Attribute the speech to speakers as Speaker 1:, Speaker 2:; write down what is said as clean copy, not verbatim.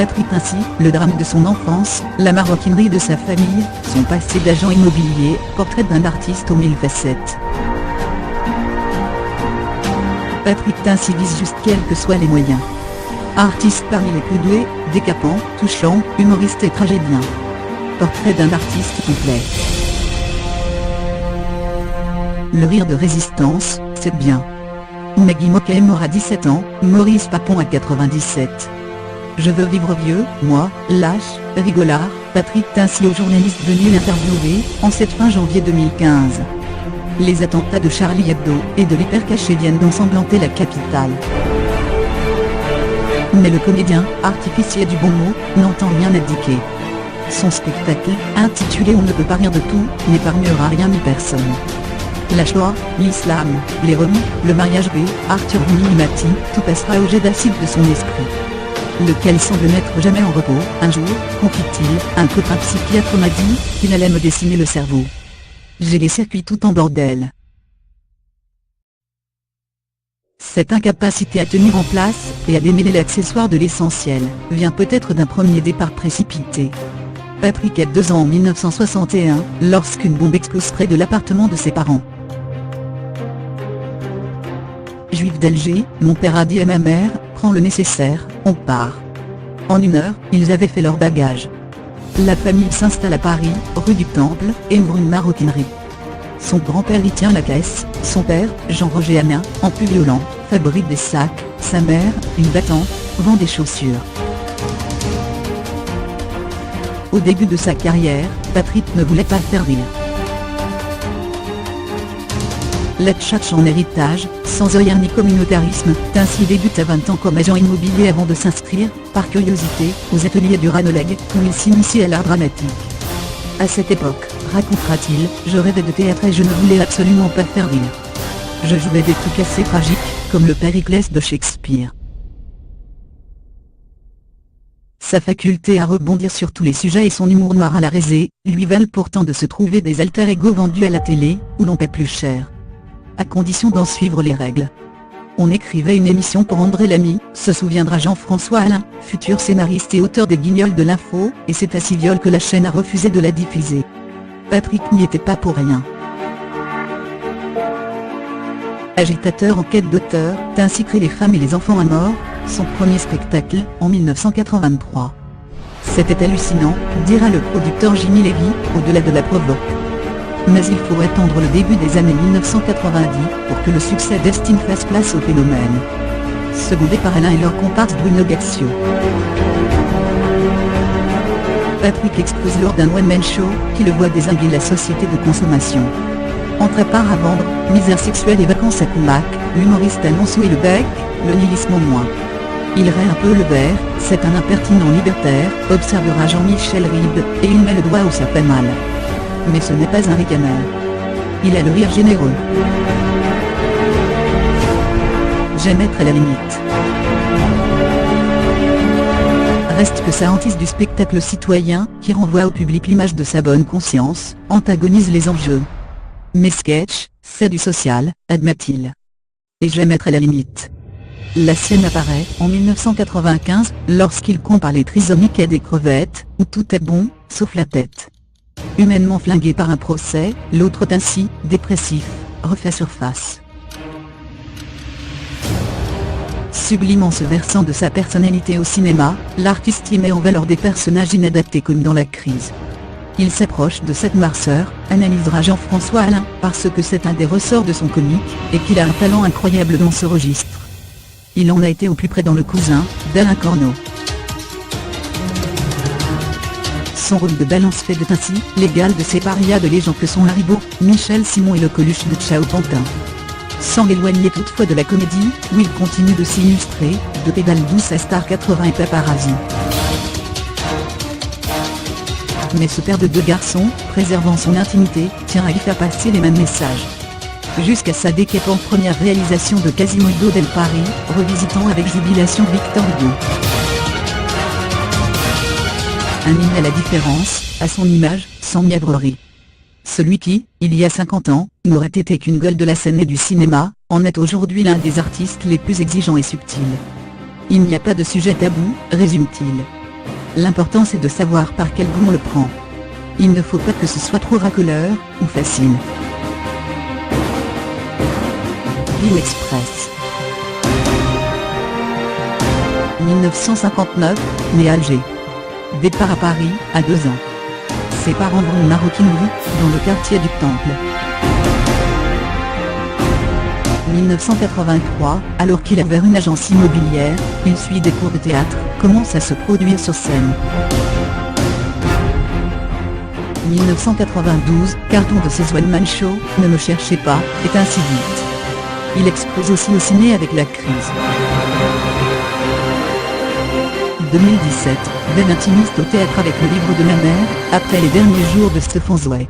Speaker 1: Patrick Tincy, le drame de son enfance, la maroquinerie de sa famille, son passé d'agent immobilier, portrait d'un artiste aux mille facettes. Patrick Tincy vise juste quels que soient les moyens. Artiste parmi les plus doués, décapant, touchant, humoriste et tragédien. Portrait d'un artiste complet. Le rire de résistance, c'est bien. Maggie Mokem aura 17 ans, Maurice Papon a 97. Je veux vivre vieux, moi, lâche, rigolard, Patrick Tincy au journaliste venu l'interviewer, en cette fin janvier 2015. Les attentats de Charlie Hebdo et de l'hypercaché viennent d'ensanglanter la capitale. Mais le comédien, artificier du bon mot, n'entend rien abdiquer. Son spectacle, intitulé On ne peut pas rire de tout, n'épargnera rien ni personne. La Shoah, l'islam, les Roms, le mariage gay, Arthur Minimati, tout passera au jet d'acide de son esprit. Lequel semble n'être jamais en repos. Un jour, confie-t-il, un copain psychiatre m'a dit qu'il allait me dessiner le cerveau. J'ai les circuits tout en bordel. Cette incapacité à tenir en place, et à démêler l'accessoire de l'essentiel, vient peut-être d'un premier départ précipité. Patrick a 2 ans en 1961, lorsqu'une bombe explose près de l'appartement de ses parents. Juif d'Alger, mon père a dit à ma mère, prends le nécessaire, on part. En 1 heure, ils avaient fait leur bagage. La famille s'installe à Paris, rue du Temple, et ouvre une maroquinerie. Son grand-père y tient la caisse, son père, Jean-Roger Hanin, en plus violent, fabrique des sacs, sa mère, une battante, vend des chaussures. Au début de sa carrière, Patrick ne voulait pas faire rire. La tchatche en héritage, sans œil ni communautarisme, Tincy débute à 20 ans comme agent immobilier avant de s'inscrire, par curiosité, aux ateliers du Ranelagh, où il s'initie à l'art dramatique. À cette époque, racontera-t-il, je rêvais de théâtre et je ne voulais absolument pas faire rire. Je jouais des trucs assez tragiques, comme le Périclès de Shakespeare. Sa faculté à rebondir sur tous les sujets et son humour noir à la risée, lui valent pourtant de se trouver des alter-ego vendus à la télé, où l'on paie plus cher. À condition d'en suivre les règles. On écrivait une émission pour André Lamy, se souviendra Jean-François Alain, futur scénariste et auteur des Guignols de l'info, et c'est à Civiol que la chaîne a refusé de la diffuser. Patrick n'y était pas pour rien. Agitateur en quête d'auteur, Tincy crée Les femmes et les enfants à mort, son premier spectacle, en 1983. C'était hallucinant, dira le producteur Jimmy Lévy, au-delà de la provoque. Mais il faut attendre le début des années 1990, pour que le succès d'Estime fasse place au phénomène. Secondé par Alain et leur comparse Bruno Gaxio. Patrick explose lors d'un one-man show, qui le voit désinguer la société de consommation. Entre part à vendre, misère sexuelle et vacances à Cumac, l'humoriste annonce où est le bec, le nihilisme au moins. Il rait un peu le verre, c'est un impertinent libertaire, observera Jean-Michel Ribes, et il met le doigt où ça fait mal. Mais ce n'est pas un ricaneur. Il a le rire généreux. J'aime être à la limite. Reste que sa hantise du spectacle citoyen, qui renvoie au public l'image de sa bonne conscience, antagonise les enjeux. Mes sketchs, c'est du social, admet-il. Et j'aime être à la limite. La sienne apparaît, en 1995, lorsqu'il compare les trisomiques à des crevettes, où tout est bon, sauf la tête. Humainement flingué par un procès, l'autre Tincy, dépressif, refait surface. Sublimant ce versant de sa personnalité au cinéma, l'artiste y met en valeur des personnages inadaptés comme dans La Crise. Il s'approche de cette noirceur, analysera Jean-François Alain, parce que c'est un des ressorts de son comique, et qu'il a un talent incroyable dans ce registre. Il en a été au plus près dans Le Cousin, d'Alain Corneau. Son rôle de balance fait de Tincy, l'égal de ces parias de légende que sont Haribo, Michel Simon et le Coluche de Ciao Pantin. Sans l'éloigner toutefois de la comédie, où il continue de s'illustrer, de Pédale douce à Star 80 et Paparazzi. Mais ce père de 2 garçons, préservant son intimité, tient à y faire passer les mêmes messages. Jusqu'à sa décapante première réalisation de Quasimodo del Paris, revisitant avec jubilation Victor Hugo. Un hymne à la différence, à son image, sans mièvrerie. Celui qui, il y a 50 ans, n'aurait été qu'une gueule de la scène et du cinéma, en est aujourd'hui l'un des artistes les plus exigeants et subtils. Il n'y a pas de sujet tabou, résume-t-il. L'important c'est de savoir par quel bout on le prend. Il ne faut pas que ce soit trop racoleur, ou facile. Rio Express. 1959, né à Alger. Départ à Paris, à 2 ans. Ses parents vont en maroquinerie, dans le quartier du Temple. 1983, alors qu'il a ouvert une agence immobilière, il suit des cours de théâtre, commence à se produire sur scène. 1992, carton de ses One Man Show, Ne me cherchez pas, est ainsi vite. Il explose aussi au ciné avec La Crise. 2017, dev intimiste au théâtre avec Le Livre de ma mère, après les derniers jours de Stéphane Zouet.